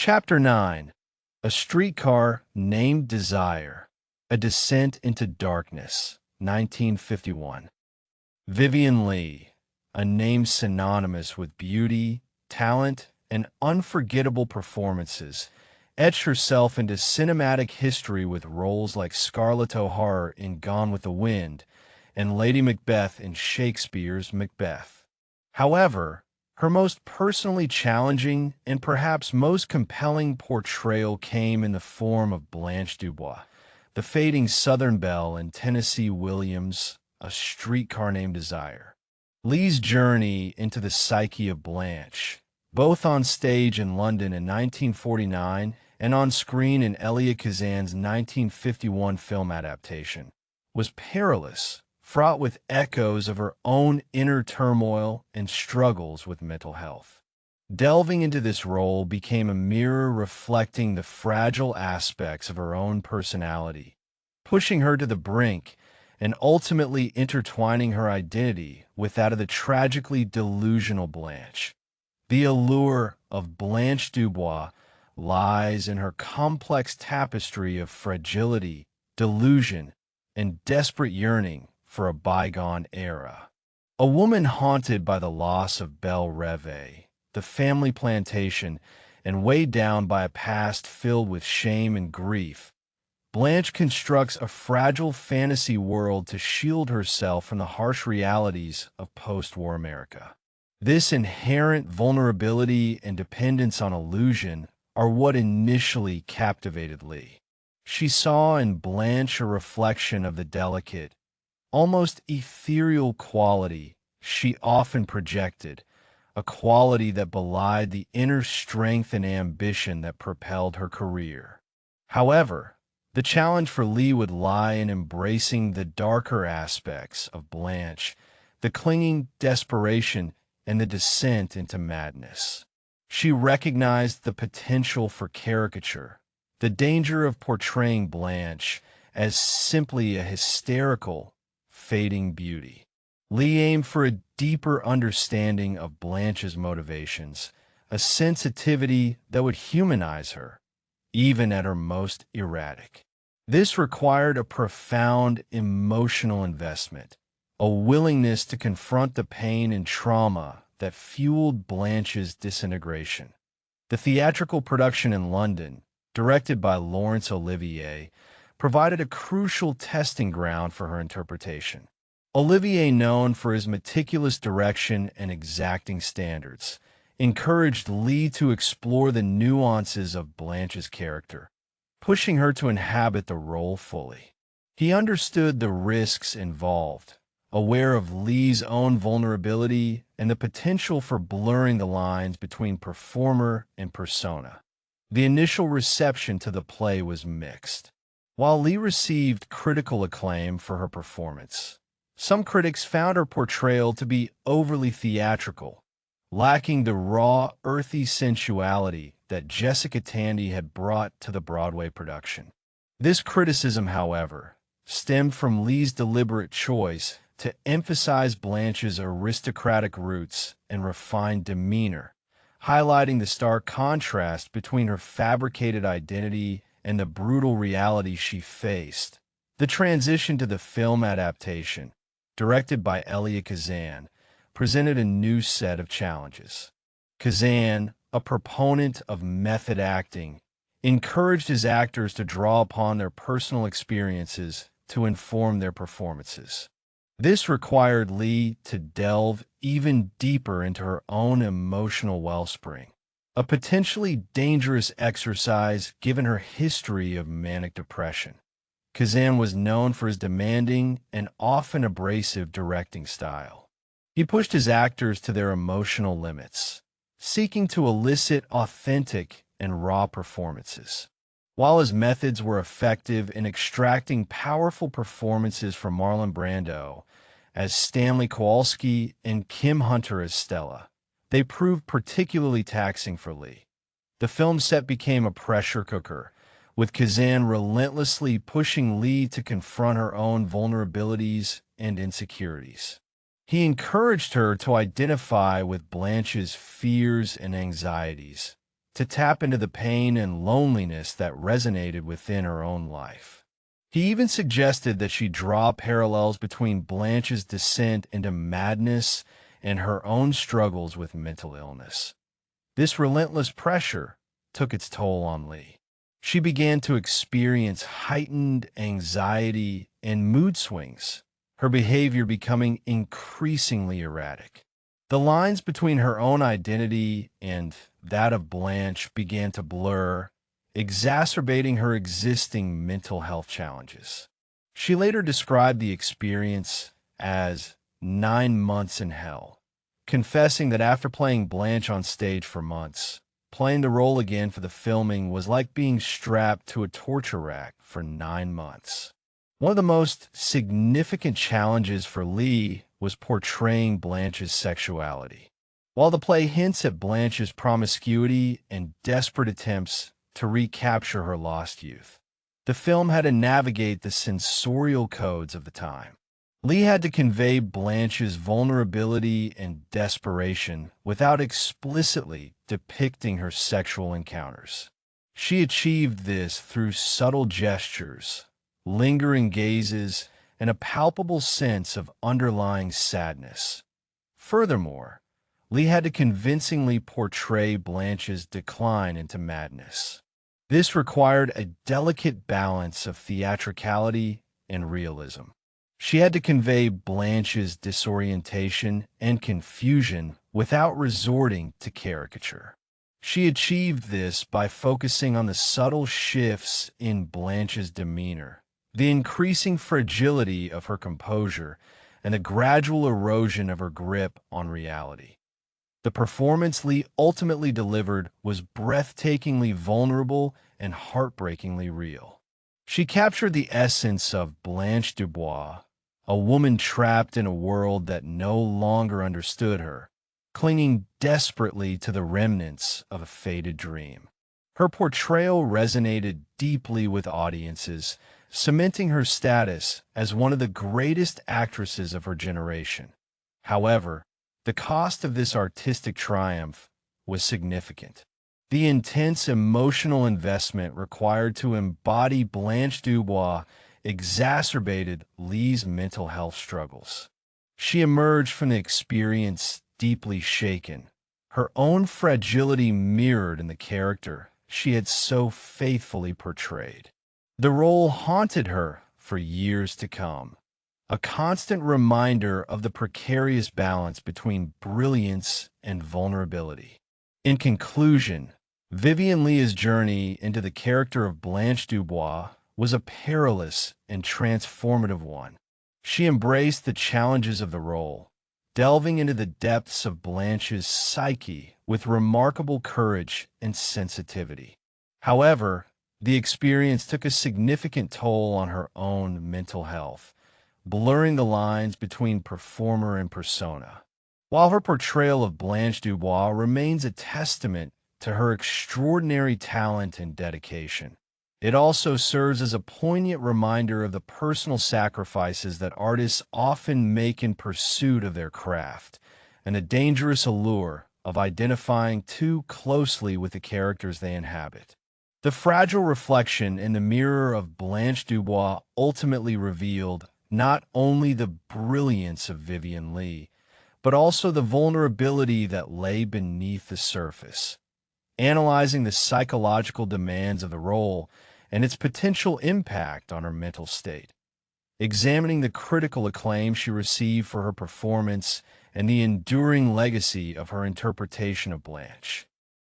Chapter 9. A Streetcar Named Desire. A Descent into Darkness, 1951. Vivien Leigh, a name synonymous with beauty, talent, and unforgettable performances, etched herself into cinematic history with roles like Scarlett O'Hara in Gone with the Wind and Lady Macbeth in Shakespeare's Macbeth. However, her most personally challenging and perhaps most compelling portrayal came in the form of Blanche DuBois, the fading Southern belle in Tennessee Williams' A Streetcar Named Desire. Leigh's journey into the psyche of Blanche, both on stage in London in 1949 and on screen in Elia Kazan's 1951 film adaptation, was perilous, fraught with echoes of her own inner turmoil and struggles with mental health. Delving into this role became a mirror reflecting the fragile aspects of her own personality, pushing her to the brink and ultimately intertwining her identity with that of the tragically delusional Blanche. The allure of Blanche DuBois lies in her complex tapestry of fragility, delusion, and desperate yearning for a bygone era. A woman haunted by the loss of Belle Reve, the family plantation, and weighed down by a past filled with shame and grief, Blanche constructs a fragile fantasy world to shield herself from the harsh realities of post-war America. This inherent vulnerability and dependence on illusion are what initially captivated Leigh. She saw in Blanche a reflection of the delicate, almost ethereal quality she often projected, a quality that belied the inner strength and ambition that propelled her career. However, the challenge for Leigh would lie in embracing the darker aspects of Blanche, the clinging desperation and the descent into madness. She recognized the potential for caricature, the danger of portraying Blanche as simply a hysterical, fading beauty. Leigh aimed for a deeper understanding of Blanche's motivations, a sensitivity that would humanize her, even at her most erratic. This required a profound emotional investment, a willingness to confront the pain and trauma that fueled Blanche's disintegration. The theatrical production in London, directed by Laurence Olivier, provided a crucial testing ground for her interpretation. Olivier, known for his meticulous direction and exacting standards, encouraged Leigh to explore the nuances of Blanche's character, pushing her to inhabit the role fully. He understood the risks involved, aware of Leigh's own vulnerability and the potential for blurring the lines between performer and persona. The initial reception to the play was mixed. While Leigh received critical acclaim for her performance, some critics found her portrayal to be overly theatrical, lacking the raw, earthy sensuality that Jessica Tandy had brought to the Broadway production. This criticism, however, stemmed from Leigh's deliberate choice to emphasize Blanche's aristocratic roots and refined demeanor, highlighting the stark contrast between her fabricated identity and the brutal reality she faced. The transition to the film adaptation, directed by Elia Kazan, presented a new set of challenges. Kazan, a proponent of method acting, encouraged his actors to draw upon their personal experiences to inform their performances. This required Leigh to delve even deeper into her own emotional wellspring, a potentially dangerous exercise given her history of manic depression. Kazan was known for his demanding and often abrasive directing style. He pushed his actors to their emotional limits, seeking to elicit authentic and raw performances. While his methods were effective in extracting powerful performances from Marlon Brando as Stanley Kowalski and Kim Hunter as Stella, they proved particularly taxing for Leigh. The film set became a pressure cooker, with Kazan relentlessly pushing Leigh to confront her own vulnerabilities and insecurities. He encouraged her to identify with Blanche's fears and anxieties, to tap into the pain and loneliness that resonated within her own life. He even suggested that she draw parallels between Blanche's descent into madness and her own struggles with mental illness. This relentless pressure took its toll on Leigh. She began to experience heightened anxiety and mood swings, her behavior becoming increasingly erratic. The lines between her own identity and that of Blanche began to blur, exacerbating her existing mental health challenges. She later described the experience as 9 months in hell, confessing that after playing Blanche on stage for months, playing the role again for the filming was like being strapped to a torture rack for 9 months. One of the most significant challenges for Leigh was portraying Blanche's sexuality. While the play hints at Blanche's promiscuity and desperate attempts to recapture her lost youth, the film had to navigate the censorial codes of the time. Leigh had to convey Blanche's vulnerability and desperation without explicitly depicting her sexual encounters. She achieved this through subtle gestures, lingering gazes, and a palpable sense of underlying sadness. Furthermore, Leigh had to convincingly portray Blanche's decline into madness. This required a delicate balance of theatricality and realism. She had to convey Blanche's disorientation and confusion without resorting to caricature. She achieved this by focusing on the subtle shifts in Blanche's demeanor, the increasing fragility of her composure, and the gradual erosion of her grip on reality. The performance Leigh ultimately delivered was breathtakingly vulnerable and heartbreakingly real. She captured the essence of Blanche DuBois, a woman trapped in a world that no longer understood her, clinging desperately to the remnants of a faded dream. Her portrayal resonated deeply with audiences, cementing her status as one of the greatest actresses of her generation. However, the cost of this artistic triumph was significant. The intense emotional investment required to embody Blanche DuBois exacerbated Leigh's mental health struggles. She emerged from the experience deeply shaken, her own fragility mirrored in the character she had so faithfully portrayed. The role haunted her for years to come, a constant reminder of the precarious balance between brilliance and vulnerability. In conclusion, Vivien Leigh's journey into the character of Blanche DuBois was a perilous and transformative one. She embraced the challenges of the role, delving into the depths of Blanche's psyche with remarkable courage and sensitivity. However, the experience took a significant toll on her own mental health, blurring the lines between performer and persona. While her portrayal of Blanche DuBois remains a testament to her extraordinary talent and dedication, it also serves as a poignant reminder of the personal sacrifices that artists often make in pursuit of their craft, and the dangerous allure of identifying too closely with the characters they inhabit. The fragile reflection in the mirror of Blanche DuBois ultimately revealed not only the brilliance of Vivien Leigh, but also the vulnerability that lay beneath the surface. Analyzing the psychological demands of the role and its potential impact on her mental state, examining the critical acclaim she received for her performance and the enduring legacy of her interpretation of Blanche.